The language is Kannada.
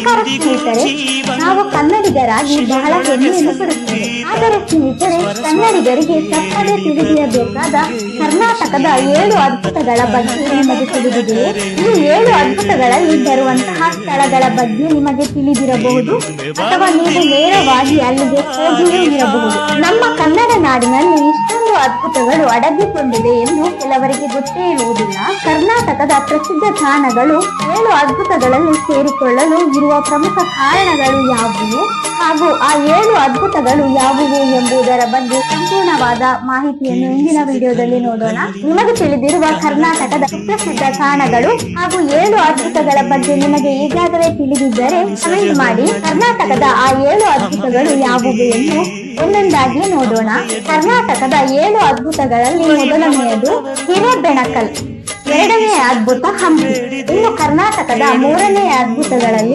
ನಮಸ್ಕಾರ ಸ್ನೇಹಿತರೆ, ನಾವು ಕನ್ನಡಿಗರಾಗಿ ಬಹಳ ಹೆಮ್ಮೆಯನ್ನು ಪಡುತ್ತೇವೆ. ಆದರೆ ಸ್ನೇಹಿತರೆ, ಕನ್ನಡಿಗರಿಗೆ ತಪ್ಪದೇ ತಿಳಿದಿರಬೇಕಾದ ಕರ್ನಾಟಕದ 7 ಅದ್ಭುತಗಳ ಬಗ್ಗೆ ನಿಮಗೆ ತಿಳಿದಿದೆಯೇ? ಈ 7 ಅದ್ಭುತಗಳಲ್ಲಿ ಬರುವಂತಹ ಸ್ಥಳಗಳ ಬಗ್ಗೆ ನಿಮಗೆ ತಿಳಿದಿರಬಹುದು, ಅಥವಾ ನೀವು ನೇರವಾಗಿ ಅಲ್ಲಿಗೆ ಹೋಗಿಯೂ ಇರಬಹುದು. ನಮ್ಮ ಕನ್ನಡ ನಾಡಿನಲ್ಲಿ ಇಷ್ಟೊಂದು ಅದ್ಭುತಗಳು ಅಡಗಿಕೊಂಡಿವೆ ಎಂದು ಕೆಲವರಿಗೆ ಗೊತ್ತೇ ಇರುವುದಿಲ್ಲ. ಕರ್ನಾಟಕದ ಪ್ರಸಿದ್ಧ ತಾಣಗಳು 7 ಅದ್ಭುತಗಳಲ್ಲಿ ಸೇರಿಕೊಳ್ಳಲು ಇರುವ ಪ್ರಮುಖ ಕಾರಣಗಳು ಯಾವುವು ಹಾಗೂ ಆ 7 ಅದ್ಭುತಗಳು ಯಾವುವು ಎಂಬುದರ ಬಗ್ಗೆ ಸಂಪೂರ್ಣವಾದ ಮಾಹಿತಿಯನ್ನು ಇಂದಿನ ವಿಡಿಯೋದಲ್ಲಿ ನೋಡೋಣ. ನಿಮಗೆ ತಿಳಿದಿರುವ ಕರ್ನಾಟಕದ ಪ್ರಸಿದ್ಧ ತಾಣಗಳು ಹಾಗೂ 7 ಅದ್ಭುತಗಳ ಬಗ್ಗೆ ನಿಮಗೆ ಈಗಾಗಲೇ ತಿಳಿದಿದ್ದರೆ ಕಮೆಂಟ್ ಮಾಡಿ. ಕರ್ನಾಟಕದ ಆ 7 ಅದ್ಭುತಗಳು ಯಾವುವು ಎಂದು ಒಂದೊಂದಾಗಿ ನೋಡೋಣ. ಕರ್ನಾಟಕದ 7 ಅದ್ಭುತಗಳಲ್ಲಿ ಮೊದಲನೆಯದು ಹಿರೇಬೆಣಕಲ್, ಎರಡನೇ ಅದ್ಭುತ ಹಂಪಿ. ಇನ್ನು ಕರ್ನಾಟಕದ 3ನೇ ಅದ್ಭುತಗಳಲ್ಲಿ